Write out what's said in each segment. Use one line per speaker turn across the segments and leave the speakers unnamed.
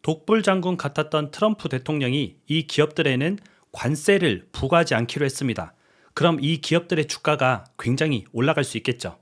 독불장군 같았던 트럼프 대통령이 이 기업들에는 관세를 부과하지 않기로 했습니다. 그럼 이 기업들의 주가가 굉장히 올라갈 수 있겠죠.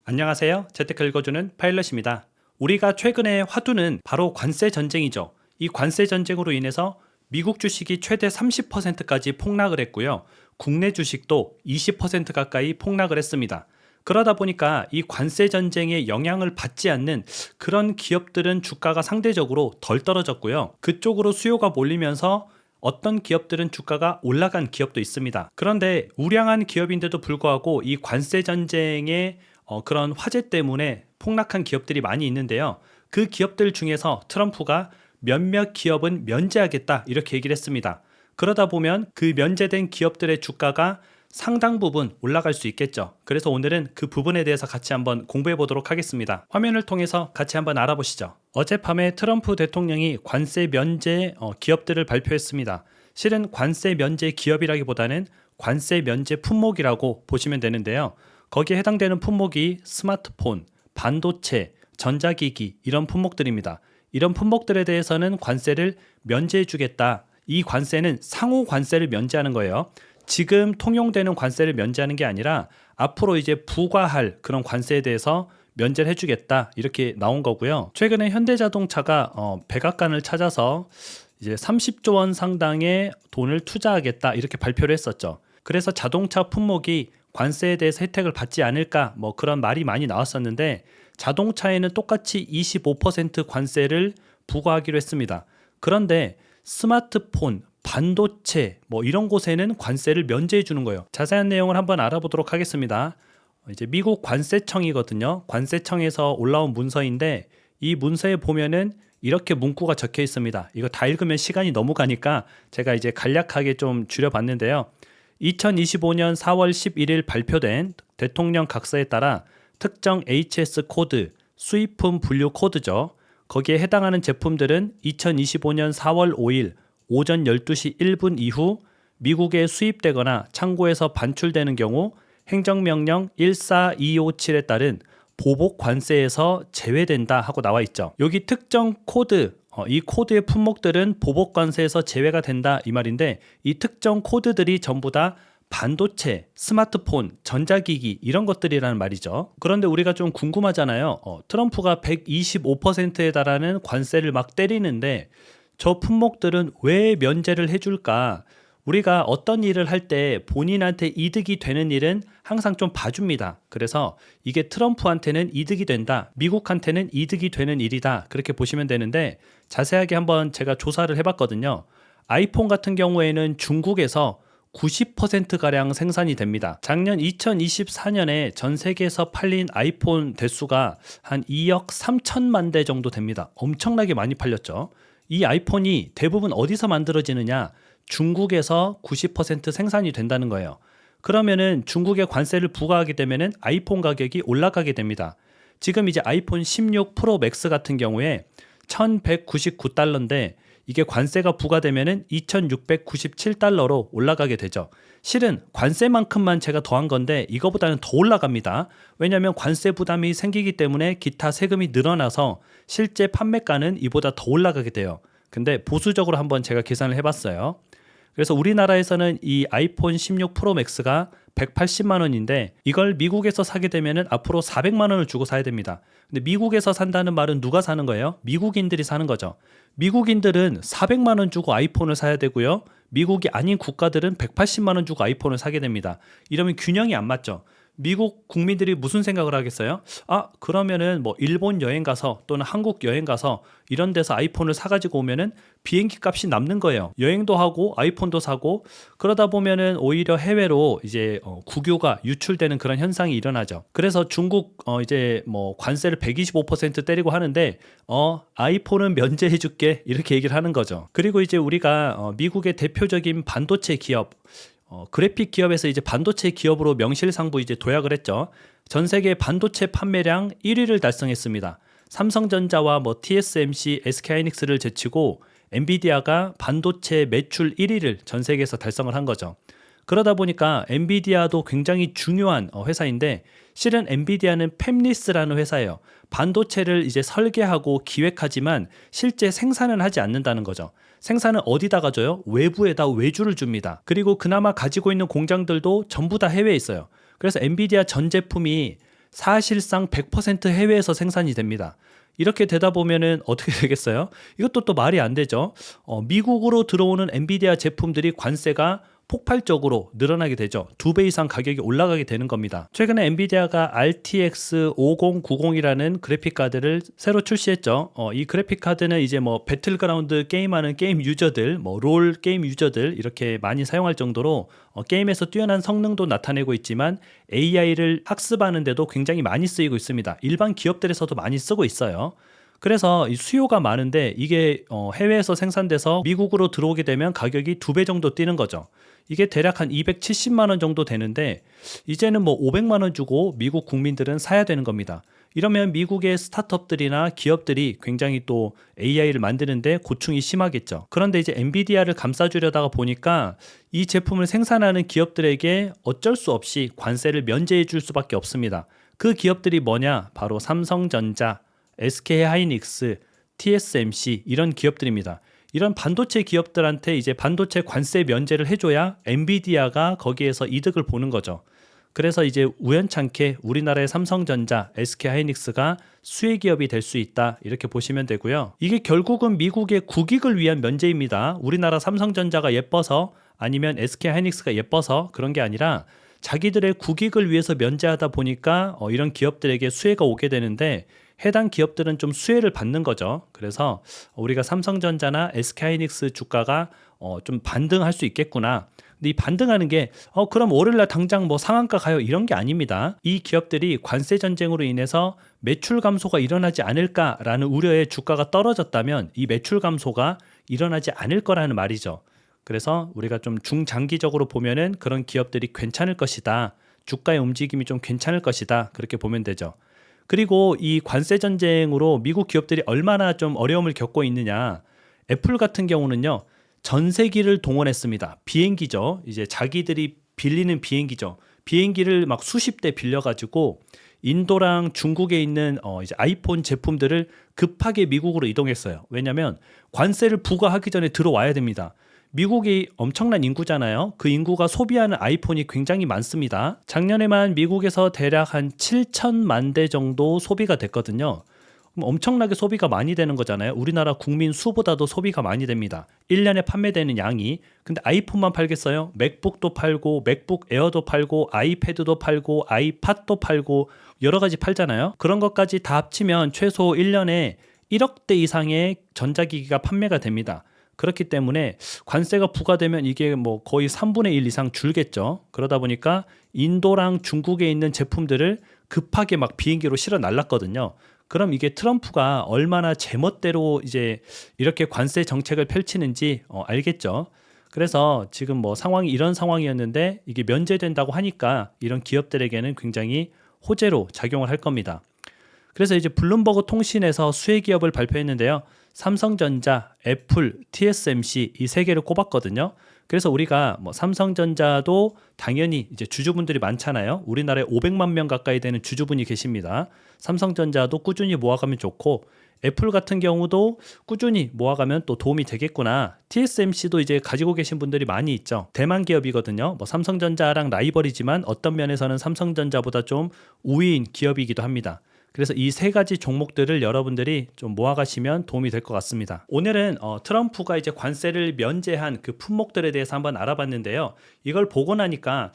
안녕하세요. 재테크 읽어주는 파일럿입니다. 우리가 최근에 화두는 바로 관세 전쟁이죠. 이 관세 전쟁으로 인해서 미국 주식이 최대 30%까지 폭락을 했고요. 국내 주식도 20% 가까이 폭락을 했습니다. 그러다 보니까 이 관세 전쟁의 영향을 받지 않는 그런 기업들은 주가가 상대적으로 덜 떨어졌고요. 그쪽으로 수요가 몰리면서 어떤 기업들은 주가가 올라간 기업도 있습니다. 그런데 우량한 기업인데도 불구하고 이 관세 전쟁의 그런 화제 때문에 폭락한 기업들이 많이 있는데요. 그 기업들 중에서 트럼프가 몇몇 기업은 면제하겠다 이렇게 얘기를 했습니다. 그러다 보면 그 면제된 기업들의 주가가 상당 부분 올라갈 수 있겠죠. 그래서 오늘은 그 부분에 대해서 같이 한번 공부해 보도록 하겠습니다. 화면을 통해서 같이 한번 알아보시죠. 어젯밤에 트럼프 대통령이 관세 면제 기업들을 발표했습니다. 실은 관세 면제 기업이라기보다는 관세 면제 품목이라고 보시면 되는데요. 거기에 해당되는 품목이 스마트폰, 반도체, 전자기기 이런 품목들입니다. 이런 품목들에 대해서는 관세를 면제해 주겠다. 이 관세는 상호 관세를 면제하는 거예요. 지금 통용되는 관세를 면제하는 게 아니라 앞으로 이제 부과할 그런 관세에 대해서 면제를 해주겠다 이렇게 나온 거고요. 최근에 현대자동차가 백악관을 찾아서 이제 30조 원 상당의 돈을 투자하겠다 이렇게 발표를 했었죠. 그래서 자동차 품목이 관세에 대해서 혜택을 받지 않을까 뭐 그런 말이 많이 나왔었는데 자동차에는 똑같이 25% 관세를 부과하기로 했습니다. 그런데 스마트폰, 반도체 뭐 이런 곳에는 관세를 면제해 주는 거예요. 자세한 내용을 한번 알아보도록 하겠습니다. 이제 미국 관세청이거든요. 관세청에서 올라온 문서인데 이 문서에 보면은 이렇게 문구가 적혀 있습니다. 이거 다 읽으면 시간이 너무 가니까 제가 이제 간략하게 좀 줄여봤는데요. 2025년 4월 11일 발표된 대통령 각서에 따라 특정 HS 코드, 수입품 분류 코드죠. 거기에 해당하는 제품들은 2025년 4월 5일 오전 12시 1분 이후 미국에 수입되거나 창고에서 반출되는 경우 행정명령 14257에 따른 보복 관세에서 제외된다 하고 나와 있죠. 여기 특정 코드, 이 코드의 품목들은 보복 관세에서 제외가 된다 이 말인데 이 특정 코드들이 전부 다 반도체, 스마트폰, 전자기기 이런 것들이라는 말이죠. 그런데 우리가 좀 궁금하잖아요. 트럼프가 125%에 달하는 관세를 막 때리는데 저 품목들은 왜 면제를 해줄까? 우리가 어떤 일을 할 때 본인한테 이득이 되는 일은 항상 좀 봐줍니다. 그래서 이게 트럼프한테는 이득이 된다. 미국한테는 이득이 되는 일이다. 그렇게 보시면 되는데 자세하게 한번 제가 조사를 해봤거든요. 아이폰 같은 경우에는 중국에서 90%가량 생산이 됩니다. 작년 2024년에 전 세계에서 팔린 아이폰 대수가 한 2억 3천만 대 정도 됩니다. 엄청나게 많이 팔렸죠. 이 아이폰이 대부분 어디서 만들어지느냐? 중국에서 90% 생산이 된다는 거예요. 그러면은 중국에 관세를 부과하게 되면은 아이폰 가격이 올라가게 됩니다. 지금 이제 아이폰 16 프로 맥스 같은 경우에 1199달러인데 이게 관세가 부과되면은 2697달러로 올라가게 되죠. 실은 관세만큼만 제가 더한 건데 이거보다는 더 올라갑니다. 왜냐하면 관세 부담이 생기기 때문에 기타 세금이 늘어나서 실제 판매가는 이보다 더 올라가게 돼요. 근데 보수적으로 한번 제가 계산을 해봤어요. 그래서 우리나라에서는 이 아이폰 16 프로 맥스가 180만 원인데 이걸 미국에서 사게 되면은 앞으로 400만 원을 주고 사야 됩니다. 근데 미국에서 산다는 말은 누가 사는 거예요? 미국인들이 사는 거죠. 미국인들은 400만 원 주고 아이폰을 사야 되고요. 미국이 아닌 국가들은 180만 원 주고 아이폰을 사게 됩니다. 이러면 균형이 안 맞죠. 미국 국민들이 무슨 생각을 하겠어요? 그러면은 뭐 일본 여행 가서 또는 한국 여행 가서 이런 데서 아이폰을 사가지고 오면은 비행기 값이 남는 거예요. 여행도 하고 아이폰도 사고 그러다 보면은 오히려 해외로 이제 국유가 유출되는 그런 현상이 일어나죠. 그래서 중국 이제 뭐 관세를 125% 때리고 하는데 아이폰은 면제해 줄게 이렇게 얘기를 하는 거죠. 그리고 이제 우리가 미국의 대표적인 반도체 기업 그래픽 기업에서 이제 반도체 기업으로 명실상부 이제 도약을 했죠. 전 세계 반도체 판매량 1위를 달성했습니다. 삼성전자와 뭐 TSMC, SK하이닉스를 제치고 엔비디아가 반도체 매출 1위를 전 세계에서 달성을 한 거죠. 그러다 보니까 엔비디아도 굉장히 중요한 회사인데 실은 엔비디아는 팹리스라는 회사예요. 반도체를 이제 설계하고 기획하지만 실제 생산은 하지 않는다는 거죠. 생산은 어디다가 줘요? 외부에다 외주를 줍니다. 그리고 그나마 가지고 있는 공장들도 전부 다 해외에 있어요. 그래서 엔비디아 전 제품이 사실상 100% 해외에서 생산이 됩니다. 이렇게 되다 보면은 어떻게 되겠어요? 이것도 또 말이 안 되죠. 미국으로 들어오는 엔비디아 제품들이 관세가 폭발적으로 늘어나게 되죠. 2배 이상 가격이 올라가게 되는 겁니다. 최근에 엔비디아가 RTX 5090이라는 그래픽 카드를 새로 출시했죠. 이 그래픽 카드는 이제 뭐 배틀그라운드 게임하는 게임 유저들, 뭐 롤 게임 유저들 이렇게 많이 사용할 정도로 게임에서 뛰어난 성능도 나타내고 있지만 AI를 학습하는 데도 굉장히 많이 쓰이고 있습니다. 일반 기업들에서도 많이 쓰고 있어요. 그래서 이 수요가 많은데 이게 해외에서 생산돼서 미국으로 들어오게 되면 가격이 2배 정도 뛰는 거죠. 이게 대략 한 270만 원 정도 되는데 이제는 뭐 500만 원 주고 미국 국민들은 사야 되는 겁니다. 이러면 미국의 스타트업들이나 기업들이 굉장히 또 AI를 만드는데 고충이 심하겠죠. 그런데 이제 엔비디아를 감싸주려다가 보니까 이 제품을 생산하는 기업들에게 어쩔 수 없이 관세를 면제해 줄 수밖에 없습니다. 그 기업들이 뭐냐? 바로 삼성전자, SK하이닉스, TSMC 이런 기업들입니다. 이런 반도체 기업들한테 이제 반도체 관세 면제를 해줘야 엔비디아가 거기에서 이득을 보는 거죠. 그래서 이제 우연찮게 우리나라의 삼성전자, SK하이닉스가 수혜 기업이 될 수 있다 이렇게 보시면 되고요. 이게 결국은 미국의 국익을 위한 면제입니다. 우리나라 삼성전자가 예뻐서 아니면 SK하이닉스가 예뻐서 그런 게 아니라 자기들의 국익을 위해서 면제하다 보니까 이런 기업들에게 수혜가 오게 되는데 해당 기업들은 좀 수혜를 받는 거죠. 그래서 우리가 삼성전자나 SK하이닉스 주가가 좀 반등할 수 있겠구나. 근데 이 반등하는 게 그럼 월요일날 당장 뭐 상한가 가요 이런 게 아닙니다. 이 기업들이 관세 전쟁으로 인해서 매출 감소가 일어나지 않을까라는 우려에 주가가 떨어졌다면 이 매출 감소가 일어나지 않을 거라는 말이죠. 그래서 우리가 좀 중장기적으로 보면은 그런 기업들이 괜찮을 것이다. 주가의 움직임이 좀 괜찮을 것이다. 그렇게 보면 되죠. 그리고 이 관세 전쟁으로 미국 기업들이 얼마나 좀 어려움을 겪고 있느냐. 애플 같은 경우는요. 전세기를 동원했습니다. 비행기죠. 이제 자기들이 빌리는 비행기죠. 비행기를 막 수십 대 빌려가지고 인도랑 중국에 있는 이제 아이폰 제품들을 급하게 미국으로 이동했어요. 왜냐하면 관세를 부과하기 전에 들어와야 됩니다. 미국이 엄청난 인구잖아요. 그 인구가 소비하는 아이폰이 굉장히 많습니다. 작년에만 미국에서 대략 한 7천만 대 정도 소비가 됐거든요. 그럼 엄청나게 소비가 많이 되는 거잖아요. 우리나라 국민 수보다도 소비가 많이 됩니다. 1년에 판매되는 양이. 근데 아이폰만 팔겠어요? 맥북도 팔고 맥북 에어도 팔고 아이패드도 팔고 아이팟도 팔고 여러 가지 팔잖아요. 그런 것까지 다 합치면 최소 1년에 1억 대 이상의 전자기기가 판매가 됩니다. 그렇기 때문에 관세가 부과되면 이게 뭐 거의 3분의 1 이상 줄겠죠. 그러다 보니까 인도랑 중국에 있는 제품들을 급하게 막 비행기로 실어 날랐거든요. 그럼 이게 트럼프가 얼마나 제멋대로 이제 이렇게 관세 정책을 펼치는지 알겠죠. 그래서 지금 뭐 상황이 이런 상황이었는데 이게 면제된다고 하니까 이런 기업들에게는 굉장히 호재로 작용을 할 겁니다. 그래서 이제 블룸버그 통신에서 수혜 기업을 발표했는데요. 삼성전자, 애플, TSMC 이 세 개를 꼽았거든요. 그래서 우리가 뭐 삼성전자도 당연히 이제 주주분들이 많잖아요. 우리나라에 500만 명 가까이 되는 주주분이 계십니다. 삼성전자도 꾸준히 모아가면 좋고 애플 같은 경우도 꾸준히 모아가면 또 도움이 되겠구나. TSMC도 이제 가지고 계신 분들이 많이 있죠. 대만 기업이거든요. 뭐 삼성전자랑 라이벌이지만 어떤 면에서는 삼성전자보다 좀 우위인 기업이기도 합니다. 그래서 이 세 가지 종목들을 여러분들이 좀 모아가시면 도움이 될 것 같습니다. 오늘은 트럼프가 이제 관세를 면제한 그 품목들에 대해서 한번 알아봤는데요. 이걸 보고 나니까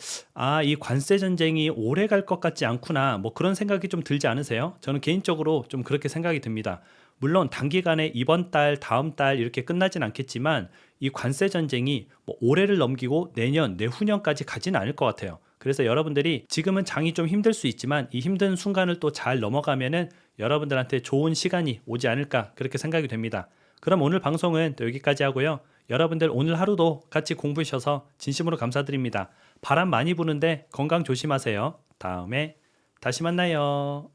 이 관세 전쟁이 오래 갈 것 같지 않구나 뭐 그런 생각이 좀 들지 않으세요? 저는 개인적으로 좀 그렇게 생각이 듭니다. 물론 단기간에 이번 달, 다음 달 이렇게 끝나진 않겠지만 이 관세 전쟁이 뭐 올해를 넘기고 내년, 내후년까지 가지는 않을 것 같아요. 그래서 여러분들이 지금은 장이 좀 힘들 수 있지만 이 힘든 순간을 또 잘 넘어가면은 여러분들한테 좋은 시간이 오지 않을까 그렇게 생각이 됩니다. 그럼 오늘 방송은 또 여기까지 하고요. 여러분들 오늘 하루도 같이 공부해 주셔서 진심으로 감사드립니다. 바람 많이 부는데 건강 조심하세요. 다음에 다시 만나요.